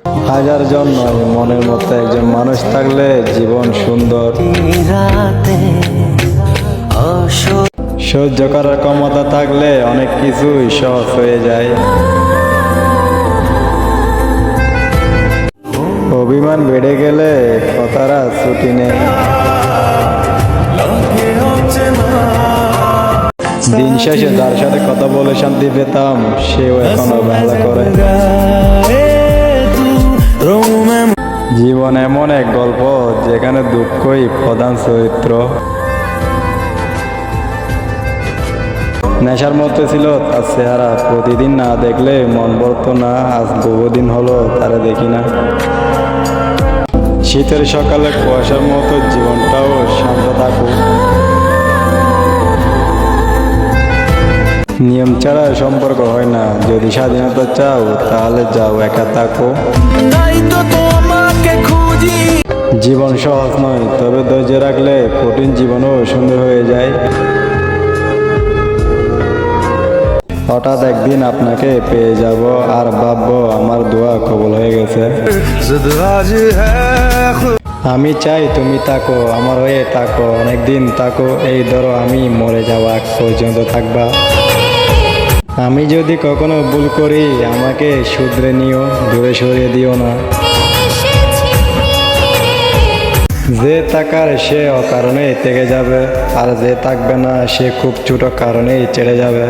হাজার জন নয়, মনের মতো একজন মানুষ থাকলে জীবন সুন্দর। সহ্য করার ক্ষমতা থাকলে অনেক কিছুই সহজ হয়ে যায়। অভিমান বেড়ে গেলে কথারা ছুটি নেই। দিন শেষে যার সাথে কথা বলে শান্তি পেতাম, সেও এখন অবহেলা করে। জীবন এমন এক গল্প যেখানে দুঃখই প্রধান চরিত্র। নেশার মধ্যে ছিল তার চেহারা, প্রতিদিন না দেখলে মন বলতো না, আজ বহুদিন হলো তারা দেখি না। শীতের সকালে কুয়াশার মতো জীবনটাও শান্ত থাকুক। নিয়ম ছাড়া সম্পর্ক হয় না, যদি স্বাধীনতা চাও তাহলে যাও, একা থাকো। জীবন সহজ নয়, তবে ধৈর্য রাখলে কঠিন জীবনও সুন্দর হয়ে যায়। হঠাৎ একদিন আপনাকে পেয়ে যাব আর ভাববো আমার দোয়া কবুল হয়ে গেছে। আমি চাই তুমি থাকো, আমার হয়ে থাকো, অনেকদিন থাকো, এই ধরো আমি মরে যাওয়া আগ পর্যন্ত থাকবা। আমি যদি কখনো ভুল করি আমাকে শুধরে নিও, দূরে সরিয়ে দিও না। যে থাকার সে অকারণেই থেকে যাবে, আর যে থাকবে না সে খুব ছোট কারণেই ছেড়ে যাবে।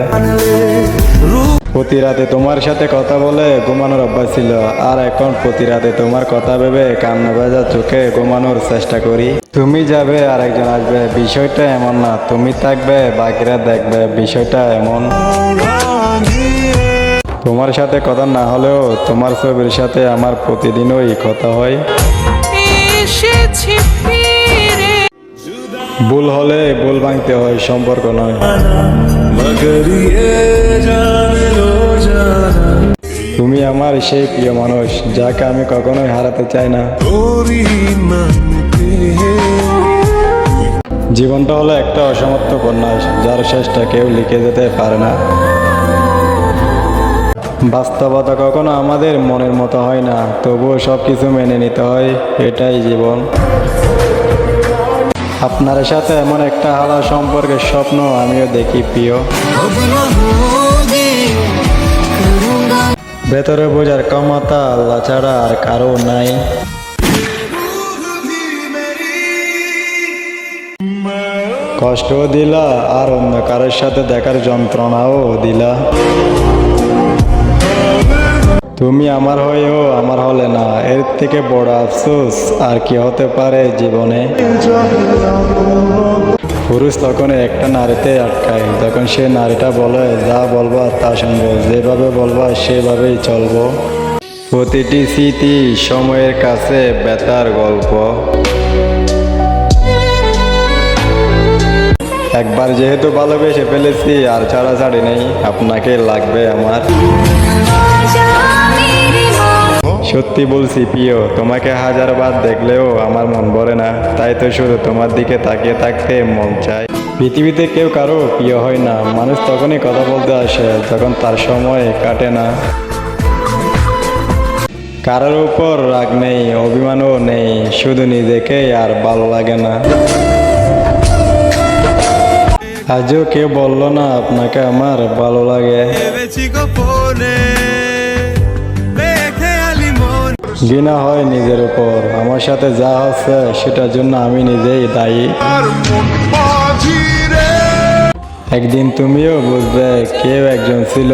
প্রতি রাতে তোমার সাথে কথা বলে ঘুমানোর অভ্যাস ছিল, আর এখন প্রতি রাতে তোমার কথা ভেবে কান্না ভেজা চোখে ঘুমানোর চেষ্টা করি। তুমি যাবে আর একজন আসবে, বিষয়টা এমন না। তুমি থাকবে বাকিরা দেখবে, বিষয়টা এমন। তোমার সাথে কথা না হলেও তোমার ছবির সাথে আমার প্রতিদিনই কথা হয়। ভুল হলে ভুল ভাঙতে হয়, সম্পর্ক নয়। তুমি আমার সেই প্রিয় মানুষ যাকে আমি কখনোই হারাতে চাই না। জীবনটা হলো একটা অসমাপ্ত উপন্যাস, যার শেষটা কেউ লিখে যেতে পারে না। বাস্তবতা কখনো আমাদের মনের মতো হয় না, তবুও সবকিছু মেনে নিতে হয়, এটাই জীবন। আপনার সাথে এমন একটা আলাদা সম্পর্কের স্বপ্ন আমিও দেখি প্রিয়। ভেতরে বোঝার ক্ষমতা আল্লাহ ছাড়া আর কারো নাই। কষ্টও দিলা আর অন্য কারোর সাথে দেখার যন্ত্রণাও দিলা। তুমি আমার হয়েও আমার হলে না, এর থেকে বড় আফসোস আর কি হতে পারে জীবনে। পুরুষ তখন একটা নারীতে আটকায়, যখন সে নারীটা বলে যা বলবা তা শুনবো, যেভাবে বলবা সেভাবেই চলবো। প্রতিটি স্মৃতি সময়ের কাছে ব্যথার গল্প। একবার যেহেতু ভালোবেসে ফেলেছি আর ছাড়াছাড়ি নেই, আপনাকে লাগবে আমার। সত্যি বলছি প্রিয়, তোমাকে হাজারবার দেখলেও আমার মন ভরে না, তাই তো শুধু তোমার দিকে তাকিয়ে থাকতে মন চায়। পৃথিবীতে কেউ কারো প্রিয় হয় না, মানুষ তখনই কথা বলতে আসে যখন তার সময় কাটে না। কারোর উপর রাগ নেই, অভিমানও নেই, শুধু নিজেকেই আর ভালো লাগে না। আজও কেউ বললো না আপনাকে আমার ভালো লাগে। ঘৃণা হয় নিজের উপর, আমার সাথে যা হচ্ছে সেটার জন্য আমি নিজেই দায়ী। একদিন তুমিও বুঝবে কেউ একজন ছিল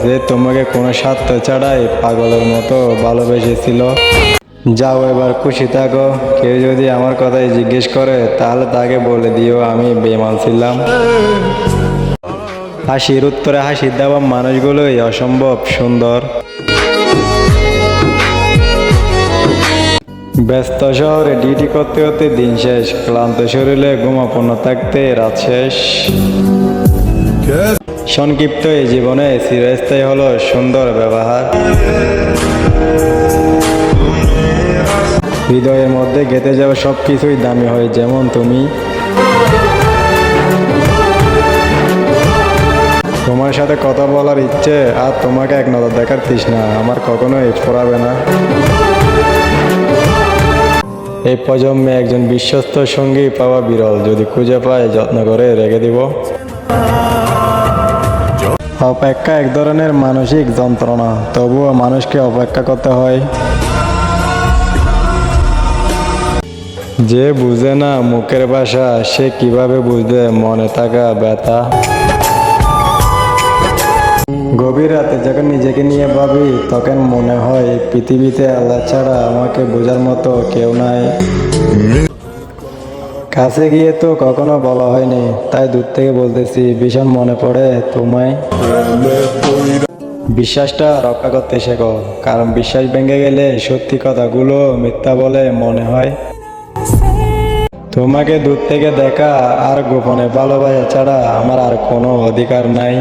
যে তোমাকে কোনো স্বার্থ ছাড়াই পাগলের মতো ভালোবেসেছিল। যাও এবার খুশি থাকো। কেউ যদি আমার কথাই জিজ্ঞেস করে তাহলে তাকে বলে দিও আমি বেঈমান ছিলাম। হাসির উত্তরে হাসি দেওয়া মানুষগুলোই অসম্ভব সুন্দর। ব্যস্ত শহরে ডিউটি করতে করতে দিন শেষ, ক্লান্ত শরীরে ঘুমাপন্ন থাকতে রাত শেষ। সংক্ষিপ্ত এই জীবনে চিরস্থায়ী হলো সুন্দর ব্যবহার। হৃদয়ের মধ্যে গেঁথে যাওয়া সবকিছুই দামি হয়, যেমন তুমি। তোমার সাথে কথা বলার ইচ্ছে আর তোমাকে এক নজর দেখার তৃষ্ণা আমার কখনোই ফুরাবে না। এই প্রজন্মে একজন বিশ্বস্ত সঙ্গী পাওয়া বিরল, যদি খুঁজে পায় যত্ন করে রেখে দিব। অপেক্ষা এক ধরনের মানসিক যন্ত্রণা, তবুও মানুষকে অপেক্ষা করতে হয়। যে বুঝে না মুখের ভাষা, সে কিভাবে বুঝবে মনে থাকা ব্যথা। গভীর রাতে যখন নিজেকে নিয়ে ভাবি, তখন মনে হয় পৃথিবীতে আল্লাহ ছাড়া আমাকে বোঝার মতো কেউ নাই। কাছে গিয়ে তো কখনো বলা হয়নি, তাই দূর থেকে বলতেছি, ভীষণ মনে পড়ে তোমায়। বিশ্বাসটা রক্ষা করতে শেখো, কারণ বিশ্বাস ভেঙে গেলে সত্যি কথাগুলো মিথ্যা বলে মনে হয়। তোমাকে দূর থেকে দেখা আর গোপনে ভালোবাসা ছাড়া আমার আর কোনো অধিকার নাই।